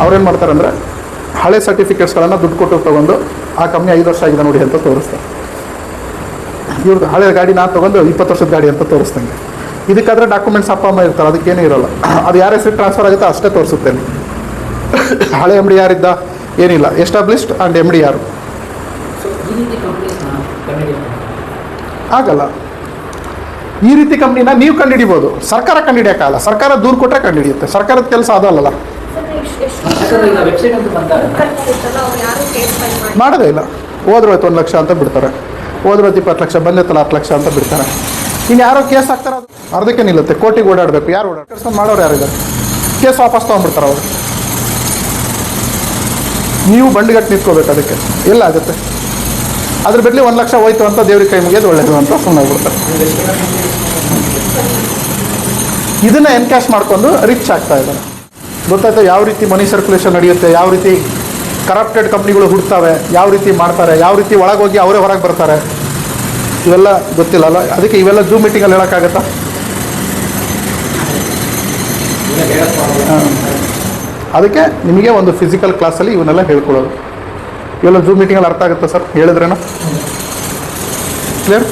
ಅವ್ರೇನು ಮಾಡ್ತಾರೆ ಅಂದರೆ ಹಳೆ ಸರ್ಟಿಫಿಕೇಟ್ಸ್ಗಳನ್ನು ದುಡ್ಡು ಕೊಟ್ಟು ತೊಗೊಂಡು ಆ ಕಂಪ್ನಿ 5 ವರ್ಷ ಆಗಿದೆ ನೋಡಿ ಅಂತ ತೋರಿಸ್ತಾರೆ. ಇವ್ರದ್ದು ಹಳೆ ಗಾಡಿ ನಾನು ತೊಗೊಂಡು 20 ವರ್ಷದ ಗಾಡಿ ಅಂತ ತೋರಿಸ್ತಂಗೆ. ಇದಕ್ಕಾದರೆ ಡಾಕ್ಯುಮೆಂಟ್ಸ್ ಅಪ್ಪ ಅಮ್ಮ ಇರ್ತಾರೆ, ಅದಕ್ಕೇನೂ ಇರೋಲ್ಲ. ಅದು ಯಾರ ಹೆಸರು ಟ್ರಾನ್ಸ್ಫರ್ ಆಗುತ್ತೋ ಅಷ್ಟೇ ತೋರಿಸುತ್ತೇನೆ. ಹಳೆ ಎಮ್ ಡಿ ಯಾರಿದ್ದ ಏನಿಲ್ಲ, ಎಸ್ಟಾಬ್ಲಿಷ್ಡ್ ಆ್ಯಂಡ್ ಎಮ್ ಡಿ ಯಾರು ಆಗಲ್ಲ. ಈ ರೀತಿ ಕಂಪ್ನಿನ ನೀವು ಕಂಡುಹಿಡಿಬೋದು, ಸರ್ಕಾರ ಕಂಡುಹಿಡಿಯೋಕ್ಕಾಗಲ್ಲ. ಸರ್ಕಾರ ದೂರು ಕೊಟ್ಟರೆ ಕಂಡುಹಿಡಿಯುತ್ತೆ. ಸರ್ಕಾರದ ಕೆಲಸ ಅದಲ್ಲಲ್ಲ, ಮಾಡೋದೇ ಇಲ್ಲ. ಹೋದ್ರೆ ಹೋಯ್ತು 1 ಲಕ್ಷ ಅಂತ ಬಿಡ್ತಾರೆ, ಹೋದ್ರೆ 20 ಲಕ್ಷ, ಬಂದೈತಲ್ಲ 10 ಲಕ್ಷ ಅಂತ ಬಿಡ್ತಾರೆ. ಇನ್ನು ಯಾರೋ ಕೇಸ್ ಹಾಕ್ತಾರೆ, ಅದು ಅರ್ಧಕ್ಕೆ ನಿಲ್ಲುತ್ತೆ. ಕೋರ್ಟಿಗೆ ಓಡಾಡಬೇಕು. ಯಾರು ಓಡಾಡ್ಕೊಂಡು ಮಾಡೋರು ಯಾರಿದ್ದಾರೆ? ಕೇಸ್ ವಾಪಸ್ ತೊಗೊಂಡ್ಬಿಡ್ತಾರೆ ಅವರು. ನೀವು ಬಂಡಿಗಟ್ಟು ನಿಂತ್ಕೋಬೇಕು. ಅದಕ್ಕೆ ಎಲ್ಲ ಆಗುತ್ತೆ. ಅದ್ರ ಬದಲಿ 1 ಲಕ್ಷ ಹೋಯ್ತು ಅಂತ ದೇವ್ರಿಗೆ ಕೈ ಮುಗಿಯೋದು ಒಳ್ಳೇದು ಅಂತ ಸುಮ್ಮನೆ ಆಗ್ಬಿಡ್ತಾರೆ. ಇದನ್ನು ಎನ್ಕ್ಯಾಶ್ ಮಾಡ್ಕೊಂಡು ರಿಚ್ ಆಗ್ತಾ ಇದ್ದಾರೆ. ಗೊತ್ತಾಯ್ತು ಯಾವ ರೀತಿ ಮನಿ ಸರ್ಕ್ಯುಲೇಷನ್ ನಡೆಯುತ್ತೆ, ಯಾವ ರೀತಿ ಕರಪ್ಟೆಡ್ ಕಂಪ್ನಿಗಳು ಹುಡ್ತವೆ, ಯಾವ ರೀತಿ ಮಾಡ್ತಾರೆ, ಯಾವ ರೀತಿ ಒಳಗೋಗಿ ಅವರೇ ಹೊರಗೆ ಬರ್ತಾರೆ, ಇವೆಲ್ಲ ಗೊತ್ತಿಲ್ಲಲ್ಲ. ಅದಕ್ಕೆ ಇವೆಲ್ಲ ಜೂಮ್ ಮೀಟಿಂಗಲ್ಲಿ ಹೇಳೋಕ್ಕಾಗತ್ತಾ? ಅದಕ್ಕೆ ನಿಮಗೆ ಒಂದು ಫಿಸಿಕಲ್ ಕ್ಲಾಸಲ್ಲಿ ಇವನ್ನೆಲ್ಲ ಹೇಳ್ಕೊಳ್ಳೋದು. ಇವೆಲ್ಲ ಜೂಮ್ ಮೀಟಿಂಗಲ್ಲಿ ಅರ್ಥ ಆಗುತ್ತಾ ಸರ್ ಹೇಳಿದ್ರೇನೋ? ಕ್ಲಿಯರ್?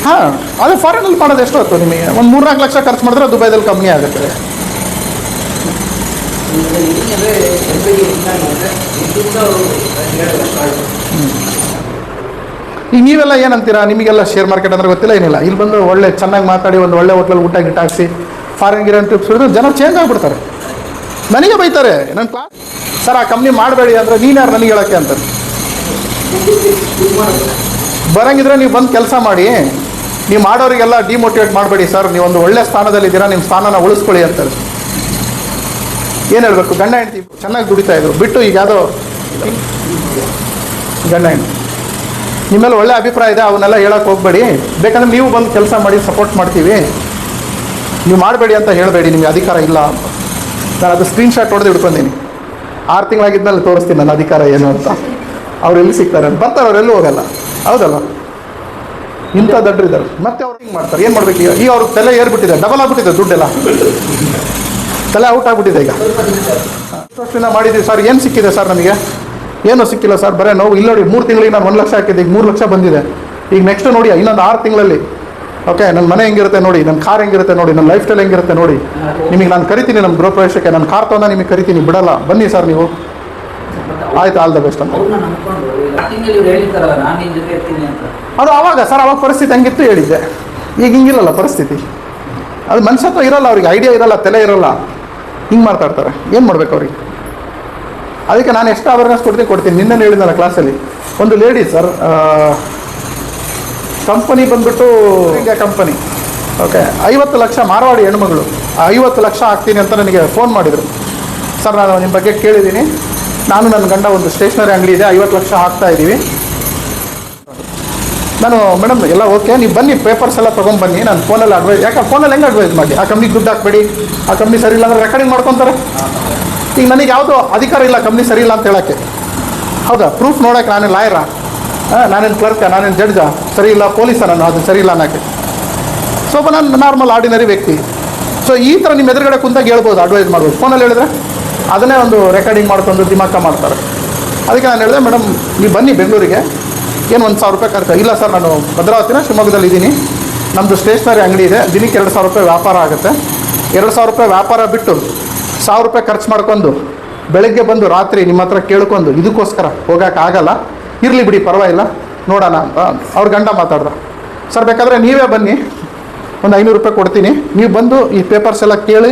ಹಾಂ, ಅದು ಫಾರಿನಲ್ಲಿ ಮಾಡೋದು ಎಷ್ಟು ಹೊತ್ತು ನಿಮಗೆ? ಒಂದು 3-4 ಲಕ್ಷ ಖರ್ಚು ಮಾಡಿದ್ರೆ ದುಬೈದಲ್ಲಿ ಕಮ್ಮಿ ಆಗುತ್ತೆ. ಈಗ ನೀವೆಲ್ಲ ಏನಂತೀರಾ? ನಿಮಗೆಲ್ಲ ಶೇರ್ ಮಾರ್ಕೆಟ್ ಅಂದ್ರೆ ಗೊತ್ತಿಲ್ಲ, ಏನಿಲ್ಲ. ಇಲ್ಲಿ ಬಂದು ಒಳ್ಳೆ ಚೆನ್ನಾಗಿ ಮಾತಾಡಿ ಒಂದು ಒಳ್ಳೆ ಹೋಟ್ಲಲ್ಲಿ ಊಟ ಗಿಟ್ಟ ಹಾಕ್ಸಿ ಫಾರಿನ್ ಗಿರನ್ ಟ್ರಿಪ್ಸ್ ಹಿಡಿದು ಜನ ಚೇಂಜ್ ಆಗಿಬಿಡ್ತಾರೆ. ನನಗೆ ಬೈತಾರೆ ನನ್ನ ಕ್ಲಾಸ್, ಸರ್ ಆ ಕಂಪ್ನಿ ಮಾಡಬೇಡಿ ಅಂದರೆ ನೀನು ಯಾರು ನನಗೆ ಹೇಳೋಕ್ಕೆ ಅಂತಾರೆ. ಬರಂಗಿದ್ರೆ ನೀವು ಬಂದು ಕೆಲಸ ಮಾಡಿ, ನೀವು ಮಾಡೋರಿಗೆಲ್ಲ ಡಿಮೋಟಿವೇಟ್ ಮಾಡಬೇಡಿ ಸರ್, ನೀವೊಂದು ಒಳ್ಳೆ ಸ್ಥಾನದಲ್ಲಿದ್ದೀರಾ, ನಿಮ್ಮ ಸ್ಥಾನನ ಉಳಿಸ್ಕೊಳ್ಳಿ ಅಂತಾರೆ. ಏನು ಹೇಳಬೇಕು? ಗಂಡ ಹೆಂಡ್ತಿ ಚೆನ್ನಾಗಿ ದುಡಿತಾ ಇದ್ರು, ಬಿಟ್ಟು ಈಗ ಯಾವುದೋ ಗಂಡ ಹೆಂಡ್ತಿ ನಿಮ್ಮೆಲ್ಲ ಒಳ್ಳೆ ಅಭಿಪ್ರಾಯ ಇದೆ, ಅವನ್ನೆಲ್ಲ ಹೇಳೋಕೆ ಹೋಗಬೇಡಿ. ಬೇಕಂದ್ರೆ ನೀವು ಬಂದು ಕೆಲಸ ಮಾಡಿ ಸಪೋರ್ಟ್ ಮಾಡ್ತೀವಿ, ನೀವು ಮಾಡಬೇಡಿ ಅಂತ ಹೇಳಬೇಡಿ, ನಿಮಗೆ ಅಧಿಕಾರ ಇಲ್ಲ ಅಂತ. ನಾನು ಅದು ಸ್ಕ್ರೀನ್ಶಾಟ್ ಹೊಡೆದು ಹಿಡ್ಕೊಂಡೀನಿ. 6 ತಿಂಗಳಾಗಿದ್ಮೇಲೆ ತೋರಿಸ್ತೀನಿ ನನ್ನ ಅಧಿಕಾರ ಏನು ಅಂತ. ಅವ್ರು ಎಲ್ಲಿ ಸಿಗ್ತಾರೆ ಅಂತ ಬರ್ತಾರೆ, ಅವರೆಲ್ಲೂ ಹೋಗಲ್ಲ. ಹೌದಲ್ಲ? ಇಂಥ ದಡ್ಡರಿದ್ದಾರೆ. ಮತ್ತೆ ಅವ್ರು ಹಿಂಗೆ ಮಾಡ್ತಾರೆ. ಏನು ಮಾಡಬೇಕು ಈಗ? ಅವ್ರಿಗೆ ತಲೆ ಏರ್ಬಿಟ್ಟಿದೆ, ಡಬಲ್ ಆಗಿಬಿಟ್ಟಿದೆ ದುಡ್ಡೆಲ್ಲ, ತಲೆ ಔಟ್ ಆಗಿಬಿಟ್ಟಿದೆ. ಈಗ ವರ್ಷದಿಂದ ಮಾಡಿದ್ದೀವಿ ಸರ್, ಏನು ಸಿಕ್ಕಿದೆ ಸರ್ ನನಗೆ? ಏನೂ ಸಿಕ್ಕಿಲ್ಲ ಸರ್, ಬರೀ ನೋವು. ಇಲ್ಲಿ ನೋಡಿ 3 ತಿಂಗಳಿಗೆ ನಾನು 1 ಲಕ್ಷ ಹಾಕಿದ್ದೆ, ಈಗ 3 ಲಕ್ಷ ಬಂದಿದೆ. ಈಗ ನೆಕ್ಸ್ಟ್ ನೋಡಿ ಇನ್ನೊಂದು 6 ತಿಂಗಳಲ್ಲಿ ಓಕೆ ನನ್ನ ಮನೆ ಹೆಂಗಿರುತ್ತೆ ನೋಡಿ, ನನ್ನ ಕಾರ್ ಹೆಂಗಿರುತ್ತೆ ನೋಡಿ, ನನ್ನ ಲೈಫ್ ಸ್ಟೈಲ್ ಹೆಂಗಿರುತ್ತೆ ನೋಡಿ. ನಿಮಗೆ ನಾನು ಕರಿತೀನಿ ನಮ್ಮ ಗೃಹ ಪ್ರವೇಶಕ್ಕೆ, ನನ್ನ ಕಾರ್ ತೊಗೊಂಡ ನಿಮಗೆ ಕರಿತೀನಿ, ಬಿಡಲ್ಲ, ಬನ್ನಿ ಸರ್ ನೀವು. ಆಯ್ತು, ಆಲ್ ದ ಬೆಸ್ಟ್ ಅಂತ. ಅದು ಆವಾಗ ಸರ್, ಅವಾಗ ಪರಿಸ್ಥಿತಿ ಹಂಗಿತ್ತು ಹೇಳಿದ್ದೆ. ಈಗ ಹಿಂಗಿರಲ್ಲ ಪರಿಸ್ಥಿತಿ. ಅದು ಮನುಷ್ಯತ್ವ ಇರೋಲ್ಲ ಅವ್ರಿಗೆ, ಐಡಿಯಾ ಇರೋಲ್ಲ, ತಲೆ ಇರೋಲ್ಲ, ಹಿಂಗೆ ಮಾತಾಡ್ತಾರೆ. ಏನು ಮಾಡ್ಬೇಕು ಅವ್ರಿಗೆ? ಅದಕ್ಕೆ ನಾನು ಎಷ್ಟು ಅವೇರ್ನೆಸ್ ಕೊಡ್ತೀನಿ. ನಿನ್ನೆ ಹೇಳಿದ್ನಲ್ಲ ಕ್ಲಾಸಲ್ಲಿ, ಒಂದು ಲೇಡಿ ಸರ್, ಕಂಪನಿ ಬಂದ್ಬಿಟ್ಟು India company, okay, 50 lakh Marwadi ಹೆಣ್ಮಗಳು, 50 ಲಕ್ಷ ಹಾಕ್ತೀನಿ ಅಂತ ನನಗೆ ಫೋನ್ ಮಾಡಿದರು. ಸರ್ ನಾನು ನಿಮ್ಮ ಬಗ್ಗೆ ಕೇಳಿದ್ದೀನಿ, ನಾನು ನನ್ನ ಗಂಡ ಒಂದು ಸ್ಟೇಷನರಿ ಅಂಗಡಿ ಇದೆ, 50 ಲಕ್ಷ ಹಾಕ್ತಾ ಇದ್ದೀವಿ. ನಾನು ಮೇಡಮ್ ಎಲ್ಲ ಓಕೆ, ನೀವು ಬನ್ನಿ ಪೇಪರ್ಸ್ ಎಲ್ಲ ತೊಗೊಂಬನ್ನಿ, ನಾನು ಫೋನಲ್ಲಿ ಅಡ್ವೈಸ್, ಯಾಕೆ ಫೋನಲ್ಲಿ ಹೆಂಗೆ ಅಡ್ವೈಸ್ ಮಾಡಿ? ಆ ಕಂಪ್ನಿಗೆ ದುಡ್ಡು ಹಾಕಬೇಡಿ, ಆ ಕಂಪ್ನಿ ಸರಿ ಇಲ್ಲ ಅಂದರೆ ರೆಕಾರ್ಡಿಂಗ್ ಮಾಡ್ಕೊತಾರೆ. ಈಗ ನನಗೆ ಯಾವುದೋ ಅಧಿಕಾರ ಇಲ್ಲ ಕಂಪ್ನಿ ಸರಿ ಇಲ್ಲ ಅಂತ ಹೇಳೋಕ್ಕೆ. ಹೌದಾ? ಪ್ರೂಫ್ ನೋಡೋಕ್ಕೆ ನಾನೇನು ಲಾಯರಾ? ನಾನೇನು ಕ್ಲರ್ಕ? ನಾನೇನು ಜಡ್ಜಾ? ಸರಿ ಇಲ್ಲ ಪೊಲೀಸ ನಾನು, ಅದು ಸರಿ ಇಲ್ಲ ಅನ್ನೋಕ್ಕೆ. ಸ್ವಲ್ಪ ನಾನು ನಾರ್ಮಲ್ ಆರ್ಡಿನರಿ ವ್ಯಕ್ತಿ. ಸೊ ಈ ಥರ ನಿಮ್ಮ ಎದುರುಗಡೆ ಕುಂತಾಗ ಹೇಳ್ಬೋದು, ಅಡ್ವೈಸ್ ಮಾಡ್ಬೋದು. ಫೋನಲ್ಲಿ ಹೇಳಿದ್ರೆ ಅದನ್ನೇ ಒಂದು ರೆಕಾರ್ಡಿಂಗ್ ಮಾಡ್ಕೊಂಡು ದಿಮಾಕ ಮಾಡ್ತಾರೆ. ಅದಕ್ಕೆ ನಾನು ಹೇಳಿದೆ, ಮೇಡಮ್ ನೀವು ಬನ್ನಿ ಬೆಂಗಳೂರಿಗೆ, ಏನು 1,000 ರೂಪಾಯಿ ಖರ್ಚು? ಇಲ್ಲ ಸರ್, ನಾನು ಭದ್ರಾವತಿನ ಶಿವಮೊಗ್ಗದಲ್ಲಿ ಇದ್ದೀನಿ, ನಮ್ಮದು ಸ್ಟೇಷನರಿ ಅಂಗಡಿ ಇದೆ, ದಿನಕ್ಕೆ 2,000 ರೂಪಾಯಿ ವ್ಯಾಪಾರ ಆಗುತ್ತೆ. 2,000 ರೂಪಾಯಿ ವ್ಯಾಪಾರ ಬಿಟ್ಟು 1,000 ರೂಪಾಯಿ ಖರ್ಚು ಮಾಡ್ಕೊಂಡು ಬೆಳಗ್ಗೆ ಬಂದು ರಾತ್ರಿ ನಿಮ್ಮ ಹತ್ರ ಕೇಳ್ಕೊಂಡು ಇದಕ್ಕೋಸ್ಕರ ಹೋಗೋಕ್ಕಾಗಲ್ಲ, ಇರಲಿ ಬಿಡಿ ಪರವಾಗಿಲ್ಲ ನೋಡೋಣ ಅಂತ ಅವ್ರ ಗಂಡ ಮಾತಾಡ್ದ. ಸರ್ ಬೇಕಾದರೆ ನೀವೇ ಬನ್ನಿ, ಒಂದು 500 ರೂಪಾಯಿ ಕೊಡ್ತೀನಿ, ನೀವು ಬಂದು ಈ ಪೇಪರ್ಸ್ ಎಲ್ಲ ಕೇಳಿ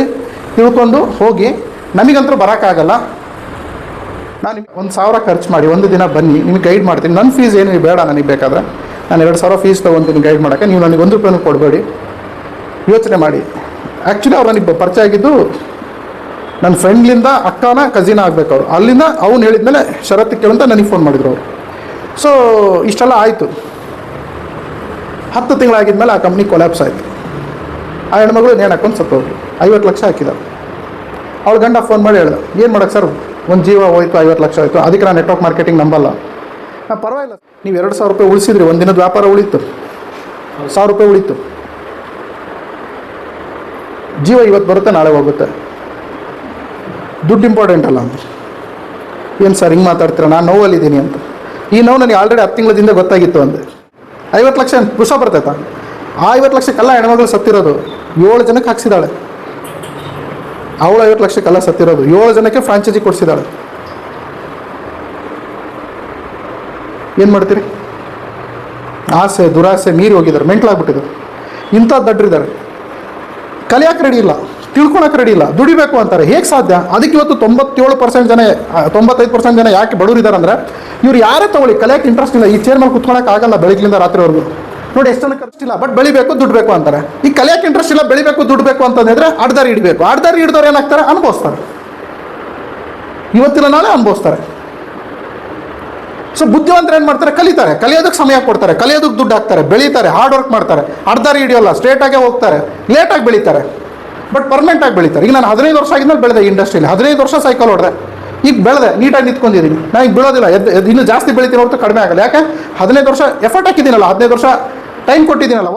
ತಿಳ್ಕೊಂಡು ಹೋಗಿ, ನಮಗಂತೂ ಬರೋಕ್ಕಾಗಲ್ಲ, ನಾನು 1,000 ಖರ್ಚು ಮಾಡಿ ಒಂದು ದಿನ ಬನ್ನಿ, ನಿಮಗೆ ಗೈಡ್ ಮಾಡ್ತೀನಿ, ನನ್ನ ಫೀಸ್ ಏನು ಬೇಡ ನನಗೆ, ಬೇಕಾದರೆ ನಾನು 2,000 ಫೀಸ್ ತೊಗೊತೀನಿ ಗೈಡ್ ಮಾಡೋಕ್ಕೆ, ನೀವು ನನಗೆ 1 ರೂಪಾಯಿನೂ ಕೊಡಬೇಡಿ, ಯೋಚನೆ ಮಾಡಿ. ಆ್ಯಕ್ಚುಲಿ ಅವ್ರು ನನಗೆ ಪರಿಚಯ ಆಗಿದ್ದು ನನ್ನ ಫ್ರೆಂಡ್ಲಿಂದ ಅಕ್ಕನ ಕಸಿನ ಆಗಬೇಕು ಅವರು, ಅಲ್ಲಿಂದ ಅವ್ನು ಹೇಳಿದ್ಮೇಲೆ ಷರತ್ತು ಕೇಳಂತ ನನಗೆ ಫೋನ್ ಮಾಡಿದ್ರು ಅವರು. ಸೊ ಇಷ್ಟೆಲ್ಲ ಆಯಿತು. 10 ತಿಂಗಳಾಗಿದ್ಮೇಲೆ ಆ ಕಂಪ್ನಿ ಕೊಲ್ಯಾಪ್ಸ್ ಆಯಿತು. ಆ ಹೆಣ್ಮಗಳು ನೇಣು ಹಾಕೊಂಡು ಸತ್ತೋದ್ರು. 50 ಲಕ್ಷ ಹಾಕಿದ್ದಾರೆ. ಅವಳ ಗಂಡ ಫೋನ್ ಮಾಡಿ ಹೇಳ್ದ, ಏನು ಮಾಡೋಕ್ಕೆ ಸರ್, ಒಂದು ಜೀವ ಹೋಯ್ತು, 50 ಲಕ್ಷ ಆಯಿತು. ಅದಕ್ಕೆ ನಾನು ನೆಟ್ವರ್ಕ್ ಮಾರ್ಕೆಟಿಂಗ್ ನಂಬಲ್ಲ. ಪರವಾಗಿಲ್ಲ, ನೀವು 2,000 ರೂಪಾಯಿ ಉಳಿಸಿದ್ರಿ, ಒಂದು ದಿನದ ವ್ಯಾಪಾರ ಉಳಿತು, 1,000 ರೂಪಾಯಿ ಉಳಿತು. ಜೀವ ಇವತ್ತು ಬರುತ್ತೆ, ನಾಳೆ ಹೋಗುತ್ತೆ. ದುಡ್ಡು ಇಂಪಾರ್ಟೆಂಟ್ ಅಲ್ಲ ಅಂತ. ಏನು ಸರ್ ಹಿಂಗೆ ಮಾತಾಡ್ತೀರ, ನಾನು ನೋವಲ್ಲಿದ್ದೀನಿ ಅಂತ. ಈ ನೋವು ನನಗೆ ಆಲ್ರೆಡಿ 10 ತಿಂಗಳಿಂದ ಗೊತ್ತಾಗಿತ್ತು ಅಂದೆ. 50 ಲಕ್ಷ ಪುಷ ಬರ್ತೈತಾ? ಆ 50 ಲಕ್ಷಕ್ಕೆಲ್ಲ ಹೆಣ್ಮಗಳು ಸತ್ತಿರೋದು 7 ಜನಕ್ಕೆ ಹಾಕ್ಸಿದಾಳೆ. ಅವಳು 50 ಲಕ್ಷಕ್ಕೆಲ್ಲ ಸತ್ತಿರೋದು 7 ಜನಕ್ಕೆ ಫ್ರಾಂಚೈಸಿ ಕೊಡಿಸಿದಾಳೆ. ಏನು ಮಾಡ್ತೀರಿ? ಆಸೆ ದುರಾಸೆ ಮೀರಿ ಹೋಗಿದ್ದಾರೆ, ಮೆಂಟ್ಲಾಗ್ಬಿಟ್ಟಿದ್ದಾರೆ. ಇಂಥ ದಡ್ರಿದ್ದಾರೆ, ಕಲಿಯೋಕೆ ರೆಡಿ ಇಲ್ಲ, ತಿಳ್ಕೊಳಕ್ಕೆ ರೆಡಿ ಇಲ್ಲ, ದುಡಿಬೇಕು ಅಂತಾರೆ. ಹೇಗೆ ಸಾಧ್ಯ? ಅದಕ್ಕೆ ಇವತ್ತು 97% ಜನ 95% ಜನ ಯಾಕೆ ಬಡವರಿದ್ದಾರೆ ಅಂದರೆ, ಇವ್ರು ಯಾರೇ ತಗೊಳ್ಳಿ ಕಲಿಯೋಕೆ ಇಂಟ್ರೆಸ್ಟ್ ಇಲ್ಲ. ಈ ಚೇರ್ ಮೇಲೆ ಕುತ್ಕೊಳಕ್ಕೆ ಆಗಲ್ಲ ಬೆಳಗ್ಗಿಂದ ರಾತ್ರಿವರೆಗೂ. ನೋಡಿ ಎಷ್ಟು ಜನಕ್ಕೆ ಖರ್ಚು ಇಲ್ಲ, ಬಟ್ ಬೆಳಿಬೇಕು ದುಡ್ಬೇಕು ಅಂತಾರೆ. ಈ ಕಲಿಯೋಕೆ ಇಂಟ್ರೆಸ್ಟ್ ಇಲ್ಲ, ಬೆಳಿಬೇಕು ದುಡ್ಬೇಕು ಅಂತಂದ್ರೆ ಅಡ್ದಾರಿ ಹಿಡಬೇಕು. ಅಡ್ದಾರಿ ಹಿಡಿದವ್ರು ಏನಾಗ್ತಾರೆ? ಅನುಭವಿಸ್ತಾರೆ, ಇವತ್ತಿನ ನಾಳೆ ಅನುಭವಿಸ್ತಾರೆ. ಸೊ ಬುದ್ಧಿವಂತರು ಏನು ಮಾಡ್ತಾರೆ? ಕಲಿತಾರೆ, ಕಲಿಯೋದಕ್ಕೆ ಸಮಯ ಕೊಡ್ತಾರೆ, ಕಲಿಯೋದಕ್ಕೆ ದುಡ್ಡು ಹಾಕ್ತಾರೆ, ಬೆಳೀತಾರೆ, ಹಾರ್ಡ್ ವರ್ಕ್ ಮಾಡ್ತಾರೆ. ಅರ್ಧಾರಿ ಹಿಡಿಯೋಲ್ಲ, ಸ್ಟ್ರೇಟಾಗೆ ಹೋಗ್ತಾರೆ, ಲೇಟಾಗಿ ಬೆಳೀತಾರೆ, ಬಟ್ ಪರ್ಮನೆಂಟಾಗಿ ಬೆಳೀತಾರೆ. ಈಗ ನಾನು 15 ವರ್ಷ ಆಗಿದ್ಮೇಲೆ ಬೆಳೆದೆ ಇಂಡಸ್ಟ್ರಿಯಲ್ಲಿ. 15 ವರ್ಷ ಸೈಕಲ್ ಹೊಡೆದೆ, ಈಗ ಬೆಳೆದೆ, ನೀಟಾಗಿ ನಿಂತ್ಕೊಂಡಿದ್ದೀನಿ. ನಾನು ಈಗ ಬೀಳೋದಿಲ್ಲ, ಇನ್ನೂ ಜಾಸ್ತಿ ಬೆಳಿತೀನಿ ಹೊರತು ಕಡಿಮೆ ಆಗಲ್ಲ. ಯಾಕೆ? 15 ವರ್ಷ ಎಫರ್ಟ್ ಹಾಕಿದ್ದೀನಲ್ಲ, 15 ವರ್ಷ ಟೈಮ್ ಕೊಟ್ಟಿದ್ದೀನಲ್ಲ.